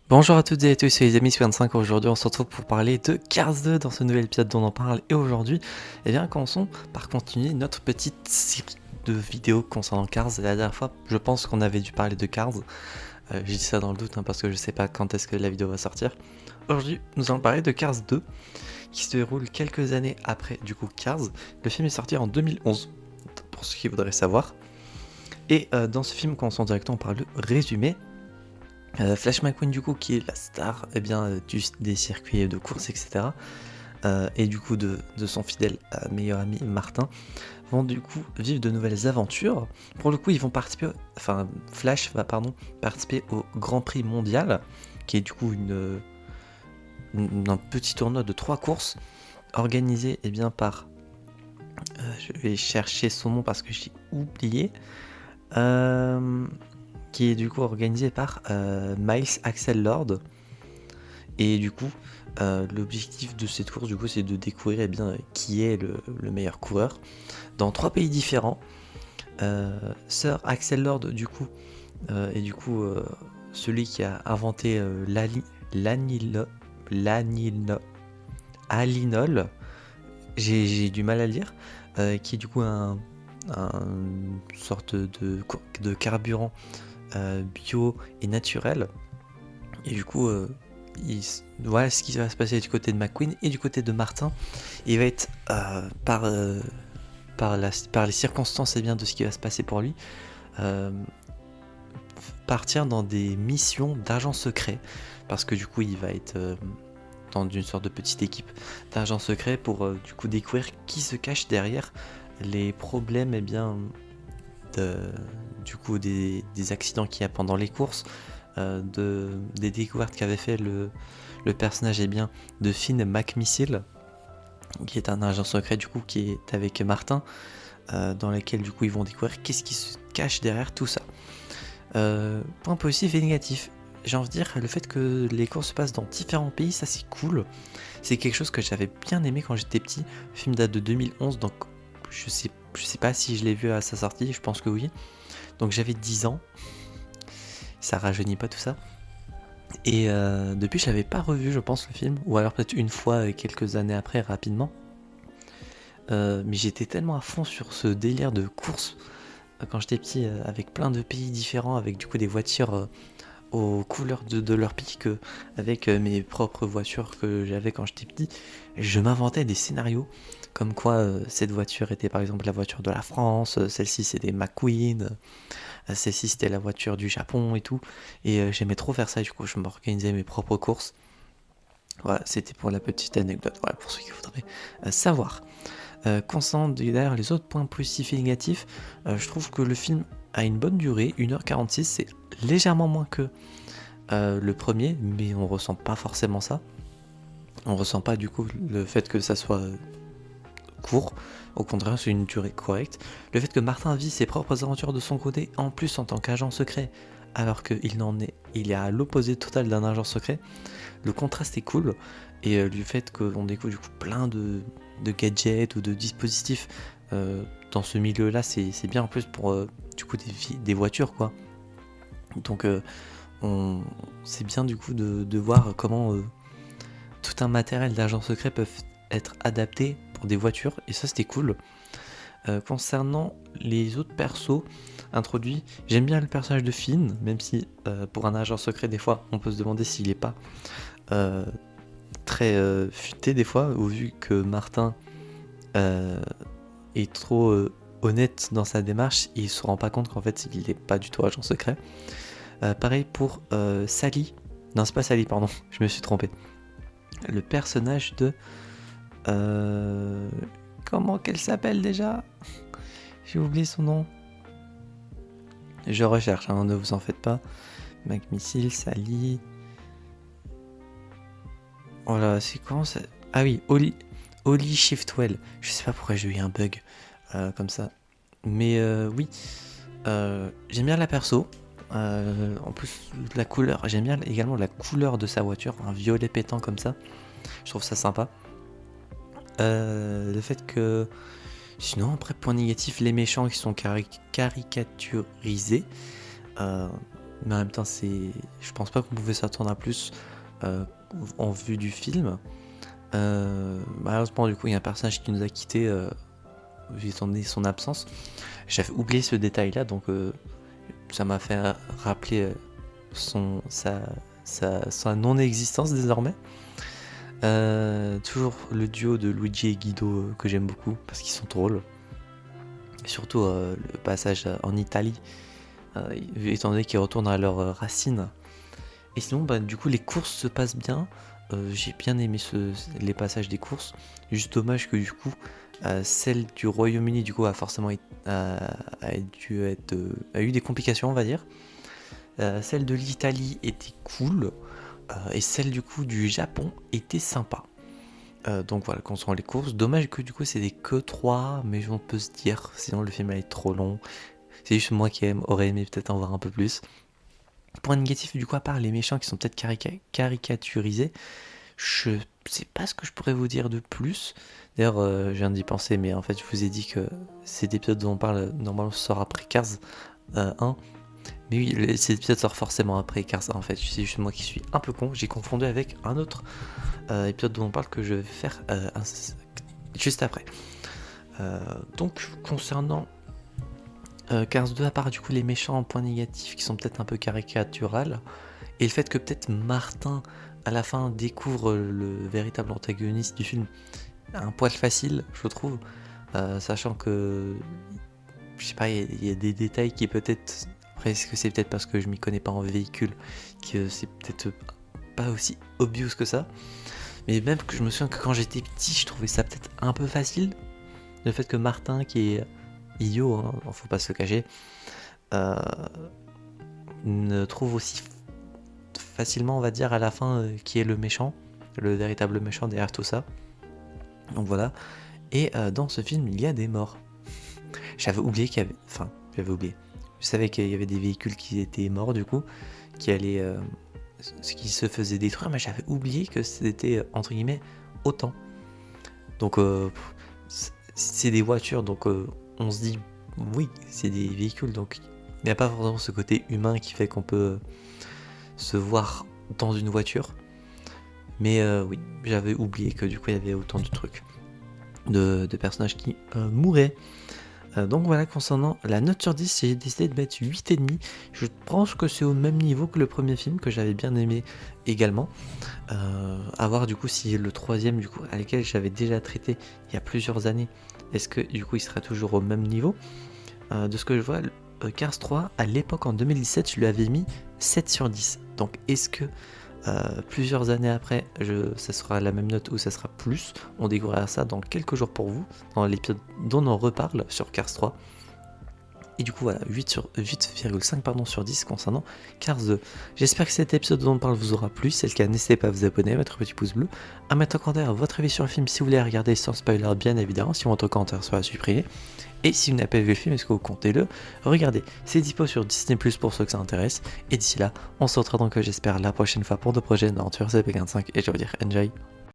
Bonjour à toutes et à tous, c'est les amis 25. Aujourd'hui on se retrouve pour parler de Cars 2 dans ce nouvel épisode dont on en parle. Et aujourd'hui, eh bien commençons par continuer notre petite série de vidéos concernant Cars. La dernière fois, je pense qu'on avait dû parler de Cars. J'ai dit ça dans le doute parce que je sais pas quand est-ce que la vidéo va sortir. Aujourd'hui, nous allons parler de Cars 2 qui se déroule quelques années après du coup Cars. Le film est sorti en 2011, pour ceux qui voudraient savoir. Et dans ce film, commençons directement par le résumé. Flash McQueen du coup qui est la star des circuits de course etc. Et du coup de son fidèle meilleur ami Martin vont du coup vivre de nouvelles aventures. Pour le coup ils vont participer, Flash va participer au Grand Prix mondial qui est du coup un petit tournoi de 3 courses organisé par je vais chercher son nom parce que j'ai oublié, qui est du coup organisé par Miles Axel Lord. Et du coup, l'objectif de cette course, du coup, c'est de découvrir qui est le meilleur coureur dans 3 pays différents. Sir Axel Lord, du coup, est du coup celui qui a inventé l'alinol, j'ai du mal à le dire, qui est du coup un sorte de carburant bio et naturel. Et du coup, voilà ce qui va se passer du côté de McQueen et du côté de Martin. Il va être par les circonstances de ce qui va se passer pour lui, partir dans des missions d'agents secrets, parce que du coup il va être dans une sorte de petite équipe d'agents secrets pour du coup découvrir qui se cache derrière les problèmes du coup des accidents qu'il y a pendant les courses, des découvertes qu'avait fait le personnage de Finn McMissile, qui est un agent secret du coup qui est avec Martin, dans lesquels du coup ils vont découvrir qu'est-ce qui se cache derrière tout ça. Point positif et négatif, j'ai envie de dire le fait que les courses se passent dans différents pays, ça c'est cool. C'est quelque chose que j'avais bien aimé quand j'étais petit. Le film date de 2011, donc je sais pas si je l'ai vu à sa sortie, je pense que oui. Donc j'avais 10 ans, ça rajeunit pas tout ça. Et depuis je l'avais pas revu, je pense, le film, ou alors peut-être une fois quelques années après, rapidement. Mais j'étais tellement à fond sur ce délire de course quand j'étais petit, avec plein de pays différents, avec du coup des voitures aux couleurs de leur pays, que avec mes propres voitures que j'avais quand j'étais petit, je m'inventais des scénarios comme quoi cette voiture était par exemple la voiture de la France, celle-ci c'était McQueen, celle-ci c'était la voiture du Japon et tout. Et j'aimais trop faire ça, du coup je m'organisais mes propres courses. Voilà, c'était pour la petite anecdote, voilà, pour ceux qui voudraient savoir. Concernant d'ailleurs les autres points positifs et négatifs, je trouve que le film a une bonne durée, 1h46, c'est légèrement moins que le premier, mais on ressent pas forcément ça. On ressent pas du coup le fait que ça soit court, au contraire c'est une durée correcte. Le fait que Martin vit ses propres aventures de son côté, en plus en tant qu'agent secret, alors il est à l'opposé total d'un agent secret, le contraste est cool. Et du fait qu'on découvre du coup plein de gadgets ou de dispositifs dans ce milieu là, c'est bien en plus pour du coup des voitures quoi. Donc c'est bien du coup de voir comment tout un matériel d'agent secret peut être adapté pour des voitures, et ça c'était cool. Concernant les autres persos introduits, j'aime bien le personnage de Finn, même si pour un agent secret des fois on peut se demander s'il est pas très futé des fois, au vu que Martin est trop honnête dans sa démarche, il se rend pas compte qu'en fait il n'est pas du tout agent secret. Pareil pour Sally, non c'est pas Sally pardon, je me suis trompé. Le personnage de comment qu'elle s'appelle déjà? J'ai oublié son nom. Je recherche, ne vous en faites pas. McMissile, Sally. Voilà, c'est comment ça? Ah oui, Holly Shiftwell. Je sais pas pourquoi j'ai eu un bug comme ça. Mais oui, j'aime bien la perso. En plus, la couleur, j'aime bien également la couleur de sa voiture, un violet pétant comme ça. Je trouve ça sympa. Le fait que... Sinon, après, point négatif, les méchants qui sont caricaturisés. mais en même temps, je pense pas qu'on pouvait s'attendre à plus euh, en vue du film. Malheureusement, du coup, il y a un personnage qui nous a quitté vu étant donné son absence. J'avais oublié ce détail-là, donc ça m'a fait rappeler son, sa, sa non-existence désormais. Toujours le duo de Luigi et Guido que j'aime beaucoup parce qu'ils sont drôles. Et surtout le passage en Italie, étant donné qu'ils retournent à leurs racines. Et sinon, bah, du coup, les courses se passent bien. J'ai bien aimé les passages des courses. Juste dommage que du coup, celle du Royaume-Uni du coup a forcément a eu des complications, on va dire. Celle de l'Italie était cool. Et celle du coup du Japon était sympa. Donc voilà, concernant les courses, dommage que du coup c'était que 3, mais on peut se dire, sinon le film allait être trop long. C'est juste moi qui aurais aimé peut-être en voir un peu plus. Point négatif du coup, à part les méchants qui sont peut-être caricaturisés, je sais pas ce que je pourrais vous dire de plus. D'ailleurs, je viens d'y penser, mais en fait je vous ai dit que cet épisode dont on parle normalement sort après Cars 1. Mais oui, cet épisode sort forcément après Cars 1 en fait. C'est juste moi qui suis un peu con. J'ai confondu avec un autre épisode dont on parle que je vais faire juste après. Donc concernant Cars 2, à part du coup les méchants en points négatifs qui sont peut-être un peu caricaturales, et le fait que peut-être Martin à la fin découvre le véritable antagoniste du film, un poil facile je trouve, sachant que je sais pas, il y a des détails qui peut-être, après est-ce que c'est peut-être parce que je m'y connais pas en véhicule que c'est peut-être pas aussi obvious que ça. Mais même que je me souviens que quand j'étais petit, je trouvais ça peut-être un peu facile. Le fait que Martin, qui est idiot, hein, faut pas se le cacher, ne trouve aussi facilement, on va dire, à la fin, qui est le méchant, le véritable méchant derrière tout ça. Donc voilà. Et dans ce film, il y a des morts. J'avais oublié qu'il y avait... Enfin, j'avais oublié. Je savais qu'il y avait des véhicules qui étaient morts, du coup, qui allaient... ce qui se faisait détruire, mais j'avais oublié que c'était entre guillemets autant. Donc c'est des voitures, donc on se dit oui, c'est des véhicules, donc il n'y a pas forcément ce côté humain qui fait qu'on peut se voir dans une voiture. Mais oui, j'avais oublié que du coup il y avait autant de trucs, de personnages qui mouraient. Donc voilà, concernant la note sur 10, j'ai décidé de mettre 8,5. Je pense que c'est au même niveau que le premier film que j'avais bien aimé également. À voir du coup si le troisième du coup à lequel j'avais déjà traité il y a plusieurs années, est-ce que du coup il sera toujours au même niveau. De ce que je vois, Cars 3 à l'époque en 2017 je lui avais mis 7 sur 10. Donc est-ce que plusieurs années après ça sera la même note ou ça sera plus? On découvrira ça dans quelques jours pour vous, dans l'épisode dont on reparle sur Cars 3. Et du coup voilà, 8,5 sur 10 concernant Cars 2. J'espère que cet épisode dont on parle vous aura plu. Si c'est le cas, n'hésitez pas à vous abonner, à mettre un petit pouce bleu, à mettre en commentaire votre avis sur le film si vous voulez regarder sans spoiler bien évidemment, si votre commentaire sera supprimé. Et si vous n'avez pas vu le film, est-ce que vous comptez le regarder? C'est dispo sur Disney Plus pour ceux que ça intéresse. Et d'ici là, on se retrouvera donc j'espère la prochaine fois pour de prochaines aventures CP45 et je vais vous dire enjoy.